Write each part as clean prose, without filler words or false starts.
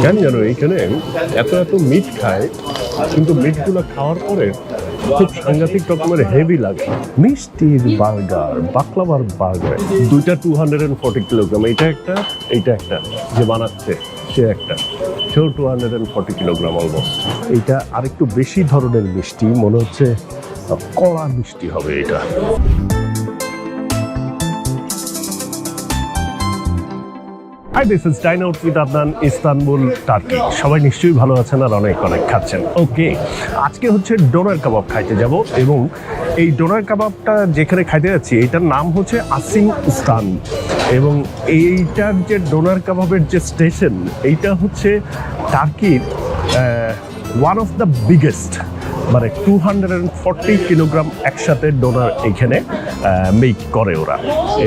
কেন জানো এইখানে এত এত মিট খায়, কিন্তু মিটগুলো খাওয়ার পরে খুব সাংঘাতিক রকমের হেভি লাগে। মিষ্টির বার্গার, বাকলাভার বার্গার, দুইটা 240 কিলোগ্রাম। এইটা একটা যে বানাচ্ছে সে একটা, সেও 240 কিলোগ্রাম অলমোস্ট। এইটা আরেকটু বেশি ধরনের মিষ্টি, মনে হচ্ছে কড়া মিষ্টি হবে এটা। Hi, this is Dine Out with Adnan, Istanbul, turkey. সবাই নিশ্চয়ই ভালো আছেন আর অনেক অনেক খাচ্ছেন। ওকে, আজকে হচ্ছে ডোনার কাবাব খাইতে যাব, এবং এই ডোনার কাবাবটা যেখানে খাইতে যাচ্ছি এইটার নাম হচ্ছে আসিম উস্তান, এবং এইটার যে ডোনার কাবাবের যে স্টেশন, এইটা হচ্ছে টার্কির ওয়ান অফ দ্য বিগেস্ট, মানে 240 কিলোগ্রাম একসাথে ডোনার এইখানে মেক করে ওরা,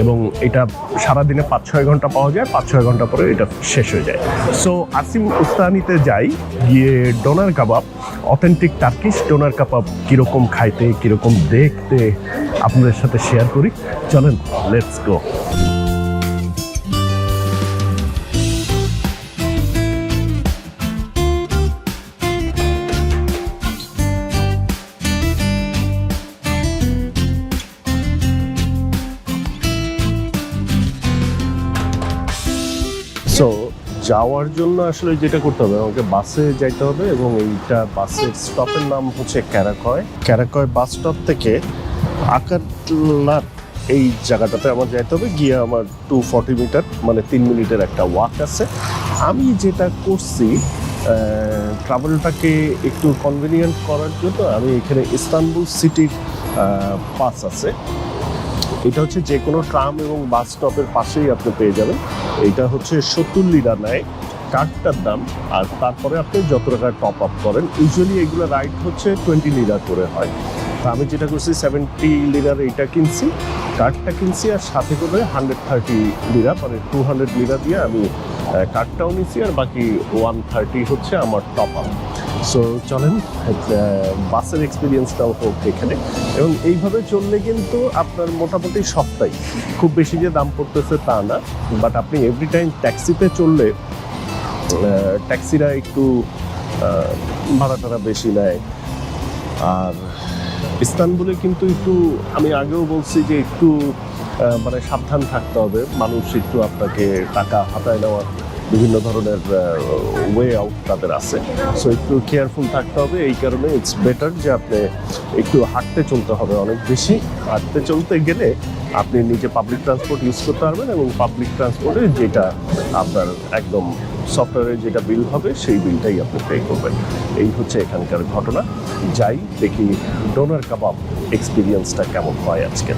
এবং এটা সারাদিনে 5-6 ঘন্টা পাওয়া যায়, 5-6 ঘন্টা পরে এটা শেষ হয়ে যায়। সো আসিম উস্তানিতে যাই, গিয়ে ডোনার কাবাব, অথেন্টিক টার্কিশ ডোনার কাবাব কীরকম খাইতে, কীরকম দেখতে আপনাদের সাথে শেয়ার করি। চলেন, লেটস গো। সো যাওয়ার জন্য আসলে যেটা করতে হবে, আমাকে বাসে যাইতে হবে, এবং এইটা বাসের স্টপের নাম হচ্ছে ক্যারাকয় বাস স্টপ থেকে আকারলার এই জায়গাটাতে আমার যাইতে হবে। গিয়ে আমার 240 মিটার, মানে 3 মিনিটের একটা ওয়াক আছে। আমি যেটা করছি ট্রাভেলটাকে একটু কনভিনিয়েন্ট করার জন্য, আমি এখানে ইস্তানবুল সিটির পাস আছে। এটা হচ্ছে যে কোনো ট্রাম এবং বাস স্টপের পাশেই আপনি পেয়ে যাবেন। এটা হচ্ছে 70 লিরা নেয় কার্ডটার দাম, আর তারপরে আপনি যত টাকা টপ আপ করেন। ইউজুয়ালি এগুলো রাইড হচ্ছে 20 লিরা করে হয়। তা আমি যেটা করছি 70 লিরার এইটা কিনছি, কার্ডটা কিনছি, আর সাথে করে 130 লিরা, মানে 200 লিরা দিয়ে আমি কার্ডটাও নিচ্ছি, আর বাকি 130 হচ্ছে আমার টপ আপ। সো চলেন, বাসের এক্সপিরিয়েন্সটাও হোক এখানে। এবং এইভাবে চললে কিন্তু আপনার মোটামুটি সস্তায়, খুব বেশি যে দাম পড়তেছে তা না, বাট আপনি এভরি টাইম ট্যাক্সিতে চললে ট্যাক্সিরা একটু ভাড়া টাড়া বেশি নেয়। আর ইস্তানবুলে কিন্তু একটু, আমি আগেও বলছি যে একটু মানে সাবধান থাকতে হবে। মানুষ একটু আপনাকে টাকা হাতায় নেওয়ার বিভিন্ন ধরনের ওয়ে আউট তাদের আছে। সো একটু কেয়ারফুল থাকতে হবে। এই কারণে ইটস বেটার যে আপনি একটু হাঁটতে চলতে হবে। অনেক বেশি হাঁটতে চলতে গেলে আপনি নিজে পাবলিক ট্রান্সপোর্ট ইউজ করতে পারবেন, এবং পাবলিক ট্রান্সপোর্টে যেটা আপনার একদম সফটওয়্যারে যেটা বিল হবে সেই বিলটাই আপনি পে করবেন। এই হচ্ছে এখানকার ঘটনা। যাই দেখি ডোনার কাবাব এক্সপিরিয়েন্সটা কেমন হয় আজকে।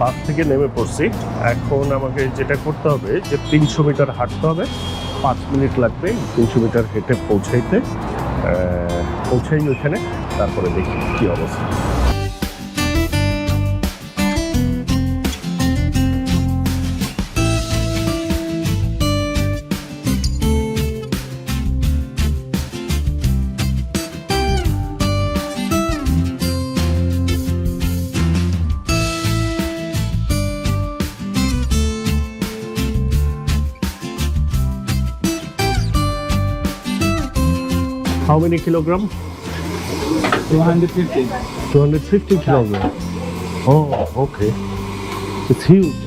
বাস থেকে নেমে পড়ছি। এখন আমাকে যেটা করতে হবে যে 300 মিটার হাঁটতে হবে, 5 মিনিট লাগবে 300 মিটার হেঁটে পৌঁছাই ওইখানে, তারপরে দেখি কি অবস্থা। How many kilogram? 250. 250 kilogram. Oh, okay. It's huge.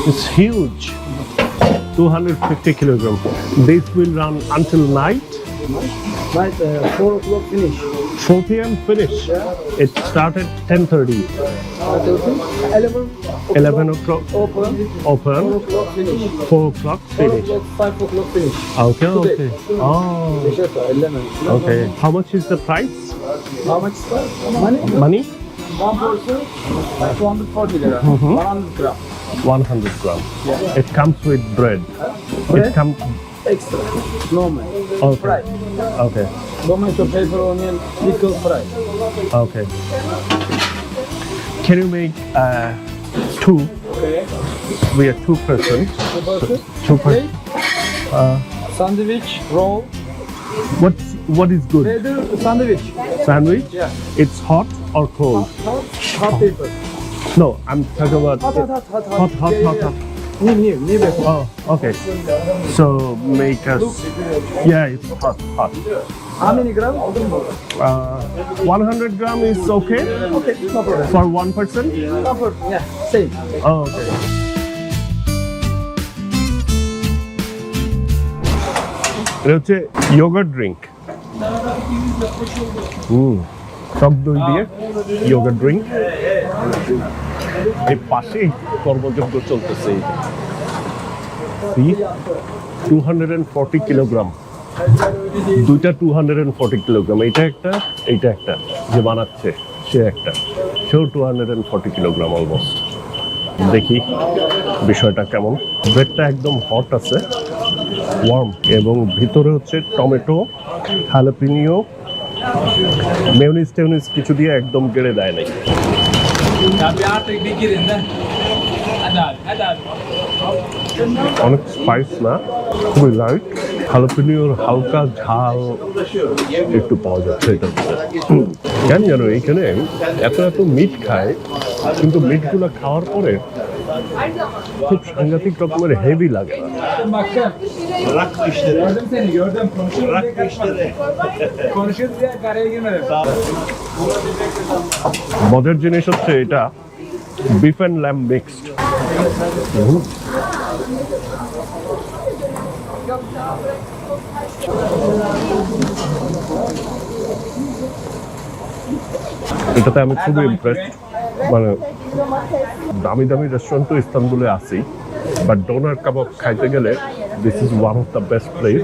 It's huge. 250 kilogram. This will run until night. Night 4 o'clock finish. 4 p.m. finish. Yeah. It started 10:30. 11 o'clock Open. 4 o'clock finish. 4 o'clock 4 finish. o'clock, 5 o'clock finish. Okay, Today. okay. Oh, Şefa, 11. okay. How much is the price? How much is that? Money? Money? 1 person, 240 lira. 100 gram. 100 gram. Yeah. It comes with bread. Bread? It comes. Extra. Normal. Okay. Fried. Okay. Tomato, pepper, onion, pickle, fried. Okay. Can you make two Okay. We are two persons. The burger. Two Okay. Sandwich, roll. What is good? They do sandwich. Sandwich? Yeah. It's hot or cold? Hot paper. No, I'm talking about Hot. hot. Yeah, yeah. New paper. Oh, okay. So make us. Yeah, it's hot. How many grams? 100 gram is okay Okay, no problem. for one person. No problem. Yeah, same. Oh, okay. এটা হচ্ছে yogurt drink টক দই দিয়ে yogurt drink এই পাশেই কর্মযজ্ঞ চলতেছে 240 kilogram, দুইটা 240 kilogram, এইটা একটা যে বানাচ্ছে সে একটা, সেও 240 কিলোগ্রাম অলমোস্ট। দেখি বিষয়টা কেমন। ব্রেডটা একদম হট আছে, ওয়ার্ম, এবং ভিতরে হচ্ছে টমেটো, হালাপিনিও, মেয়োনিজ কিছু দিয়ে একদম গেড়ে দেয় নাই। অনেক স্পাইস না, খুবই লাইট। হালাপিনিওর হালকা ঝাল একটু পাওয়া যাচ্ছে এটা। কেন জানো এইখানে এত মিট খায়, কিন্তু মিটগুলো খাওয়ার পরে খুব সাংঘাতিক রকমের হেভি লাগে না। মজার জিনিস হচ্ছে এটা বিফ অ্যান্ড ল্যাম্ব মিক্সড। এটাতে আমি খুবই ইমপ্রেসড। মানে দামি রেস্টুরেন্ট তো ইস্তানবুলে আছেই, বাট ডোনার কাবাব খাইতে গেলে this is one of the best place,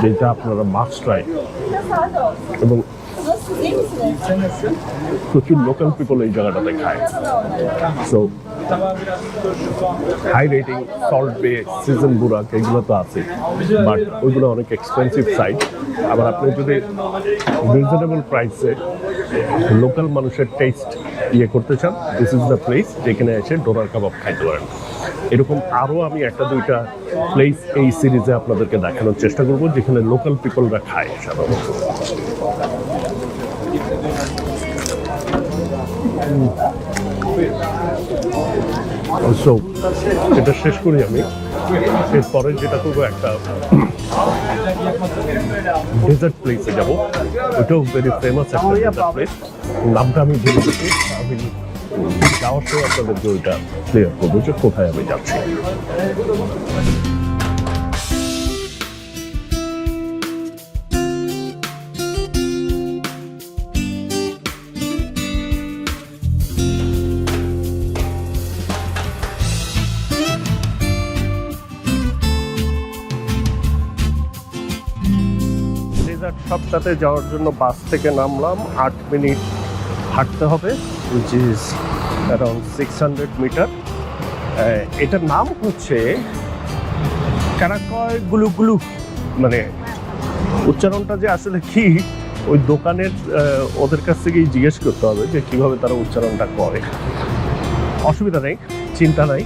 যেটা আপনারা মাস্ট ট্রাই। এবং প্রচুর লোকাল পিপল এই জায়গাটাতে খায়। So high rating, Salt Bae, CZN Burak, এগুলো তো আছে, বাট ওইগুলো অনেক এক্সপেন্সিভ সাইড। আবার আপনি যদি রিজনেবল প্রাইসে লোকাল মানুষের টেস্ট করতে চান, দিস ইজ দ্য প্লেস যেখানে এসে ডোনার কাবাব খাইতে পারেন। এরকম আরও আমি একটা দুইটা প্লেস এই সিরিজে আপনাদেরকে দেখানোর চেষ্টা করবো, যেখানে লোকাল পিপলরা খায় সাধারণত। সো এটা শেষ করি আমি। এরপরে যেটা করবো, একটা ডেজার্ট প্লেসে যাবো, ওইটাও ভেরি ফেমাস একটা ডেজার্ট প্লেস। নামটা আমি ভুলে গেছি, আমি যাওয়ার সময় আপনাদেরকে ওইটা ক্লিয়ার করবো যে কোথায় আমি যাচ্ছি। ডেজার্ট শপটাতে যাওয়ার জন্য বাস থেকে নামলাম, 8 মিনিট হাঁটতে হবে, উইচ ইজ অ্যারাউন্ড 600 মিটার। এটার নাম হচ্ছে কারাকয় গুলুগুলু। মানে উচ্চারণটা যে আসলে কি, ওই দোকানের ওদের কাছ থেকেই জিজ্ঞেস করতে হবে যে কীভাবে তারা উচ্চারণটা করে। অসুবিধা নেই, চিন্তা নাই।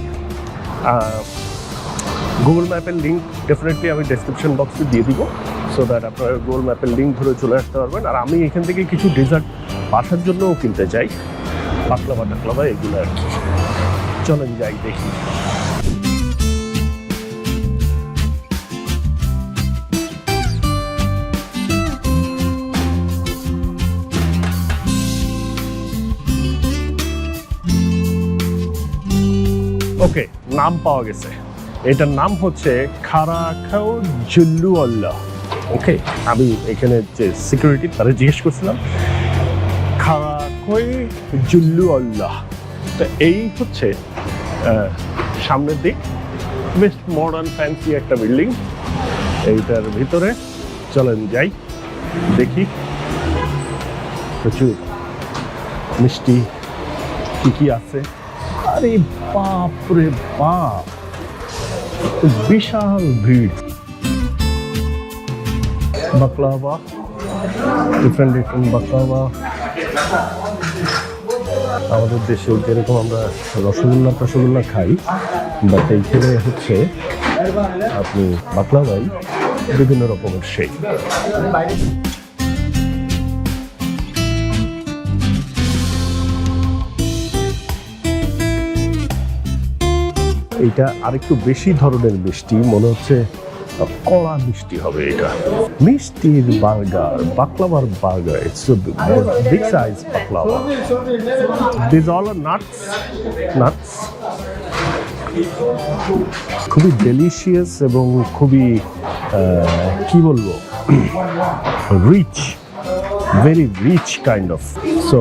গুগল ম্যাপের লিঙ্ক ডেফিনেটলি আমি ডেসক্রিপশন বক্সে দিয়ে দিব, সো দ্যাট আপনারা গুগল ম্যাপের লিঙ্ক ধরে চলে আসতে পারবেন। আর আমি এখান থেকে কিছু ডেজার্ট বাসার জন্যও কিনতে চাই, টাকলাবা এগুলো আর কি। চলেন যাই দেখি। ওকে, নাম পাওয়া গেছে। এটার নাম হচ্ছে কারাকয় জুল্লুওয়াল্লাহ। ওকে, আমি এখানে যে সিকিউরিটি তারা জিজ্ঞেস করছিলাম কারাকয় জুল্লুওয়াল্লাহ। তো এই হচ্ছে সামনের দিক, বেশ মডার্ন ফ্যান্সি একটা বিল্ডিং। এইটার ভিতরে চলেন যাই, দেখি প্রচুর মিষ্টি কি আছে। আরে বাপ রে বাপ, বিশাল ভিড়। বাকলাওয়া, ডিফারেন্ট বাকলাওয়া, আমাদের দেশে যেরকম আমরা রসগোল্লা খাই, বাট এইখানে হচ্ছে আপনি বাকলাভাই বিভিন্ন রকমের শেপ। এইটা আরেকটু বেশি ধরনের মিষ্টি, মনে হচ্ছে কড়া মিষ্টি হবে এটা। মিষ্টির বার্গার, বাকলাভার burger, it's big size baklava. This all are nuts. খুবই ডেলিশিয়াস এবং খুবই কি বলবো, rich, very rich kind of. So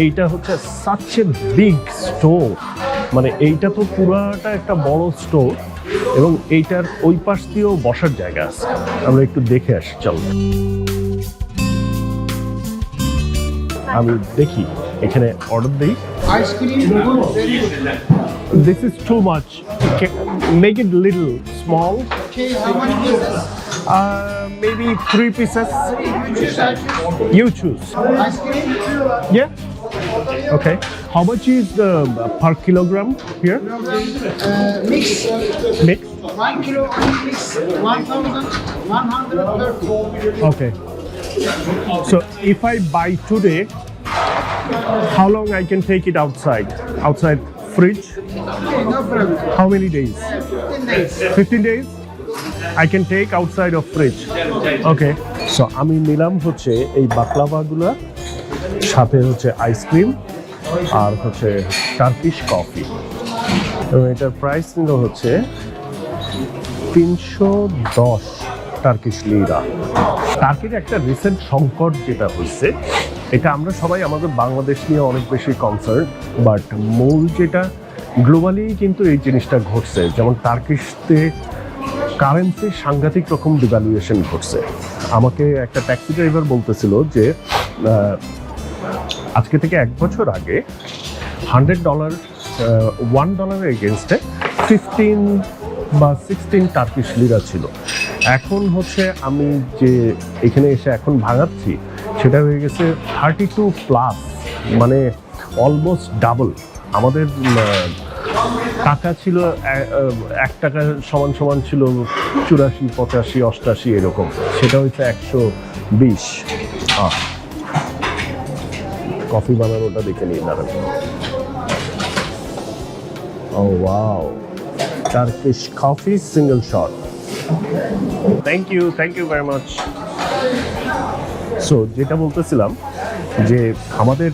এইটা হচ্ছে সাচ এ বিগ স্টোর, মানে এইটা তো পুরাটা একটা বড় স্টোর এবং এইটার ওই পাশ দিয়েও বসার জায়গা আছে। আমরা একটু দেখে আসি, চল। আমি দেখি এখানে অর্ডার দিই। This is too much. Make it little small. Okay, how much pieces? Maybe 3 pieces. You choose. Ice cream? Yeah. Okay. How much is the per kilogram here? Mix. Mix. 1 kilo mix, 1,130. Okay. So if I buy today, how long I can take it outside? Outside fridge? Okay, no problem. How many days? 15 days. 15 days? I can take outside of fridge. Okay. So আমি নিলাম হচ্ছে এই বাকলাভাগুলো, সাথে হচ্ছে ice cream আর হচ্ছে Turkish coffee, এবং এটার price নিল হচ্ছে 310 টার্কিশ লিরা। টার্কির একটা রিসেন্ট সংকট যেটা হয়েছে, এটা আমরা সবাই আমাদের বাংলাদেশ নিয়ে অনেক বেশি কনসার্ন, বাট মূল যেটা গ্লোবালি কিন্তু এই জিনিসটা ঘটছে। যেমন টার্কিশতে কারেন্সির সাংঘাতিক রকম ডিভ্যালুয়েশন ঘটছে। আমাকে একটা ট্যাক্সি ড্রাইভার বলতেছিল যে আজকে থেকে 1 বছর আগে $100 $1 এগেনস্টে 15 বা 16 টার্কিশ লিরা ছিল। এখন হচ্ছে আমি যে এখানে এসে এখন ভাঙাচ্ছি, সেটা হয়ে গেছে 32+, মানে অলমোস্ট ডাবল। আমাদের টাকা ছিল 1 টাকা সমান সমান ছিল 84, 85, 88 এরকম, সেটা হচ্ছে 120। কফি বানানোটা দেখে নিয়ে দাঁড়ান। Oh wow, Turkish coffee single shot. Thank you very much. So যেটা বলতেছিলাম যে আমাদের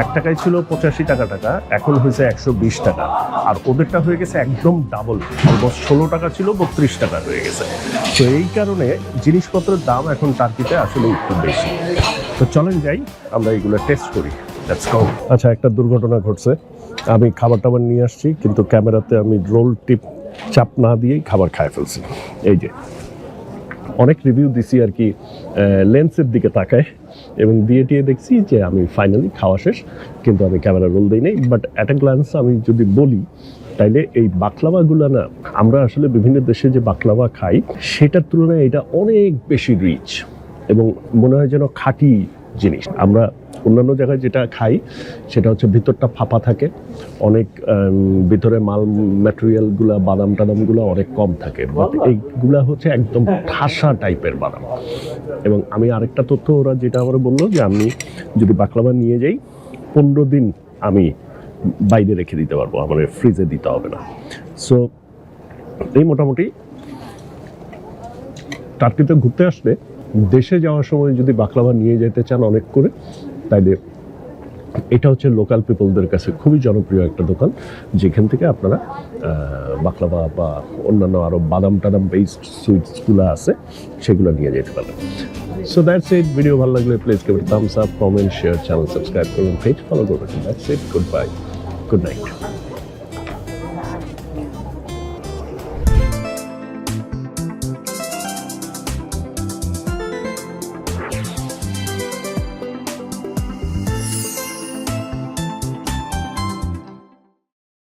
1 টাকায় ছিল 85 টাকা, এখন হয়েছে 120 টাকা, আর ওদেরটা হয়ে গেছে একদম ডাবল, অলমোস্ট 16 টাকা ছিল 32 টাকা হয়ে গেছে। তো এই কারণে জিনিসপত্রের দাম এখন টার্কিতে আসলে একটু বেশি। তো চলেন যাই, আমরা এগুলো টেস্ট করি। Let's go. আচ্ছা, একটা দুর্ঘটনা ঘটছে। আমি খাবার টাবার নিয়ে আসছি, কিন্তু ক্যামেরাতে আমি রোল টিপ চাপ না দিয়েই খাবার খায় ফেলছি। এই যে অনেক রিভিউ দিছি আর কি, লেন্সের দিকে তাকায় এবং দিয়ে দেখছি যে আমি ফাইনালি খাওয়া শেষ, কিন্তু আমি ক্যামেরা রোল দিই নাই। বাট অ্যাট এ গ্লান্স আমি যদি বলি, তাইলে এই বাকলাভাগুলো না, আমরা আসলে বিভিন্ন দেশে যে বাকলাভা খাই সেটার তুলনায় এটা অনেক বেশি রিচ এবং মনে হয় যেন খাঁটি জিনিস। আমরা অন্যান্য জায়গায় যেটা খাই সেটা হচ্ছে ভিতরটা ফাঁপা থাকে, অনেক ভিতরে মাল ম্যাটেরিয়ালগুলো, বাদাম টাদামগুলো অনেক কম থাকে, বাট এইগুলা হচ্ছে একদম ঠাসা টাইপের বাদাম। এবং আমি আরেকটা তথ্য, ওরা যেটা আমার বললো যে আমি যদি বাকলাভা নিয়ে যাই 15 দিন আমি বাইরে রেখে দিতে পারবো, আমার ফ্রিজে দিতে হবে না। সো এই মোটামুটি টার্কিতে ঘুরতে আসলে দেশে যাওয়ার সময় যদি বাকলাভা নিয়ে যেতে চান অনেক করে, তাইলে এটা হচ্ছে লোকাল পিপলদের কাছে খুবই জনপ্রিয় একটা দোকান, যেখান থেকে আপনারা বাকলাভা বা অন্যান্য আরও বাদাম টাদাম বেসড সুইটসগুলো আছে সেগুলো নিয়ে যেতে পারেন। So that's it. ভিডিও ভালো লাগলে please give it thumbs up, comment, share, channel subscribe করুন, পেজ ফলো করবেন। That's it. Good bye, good night.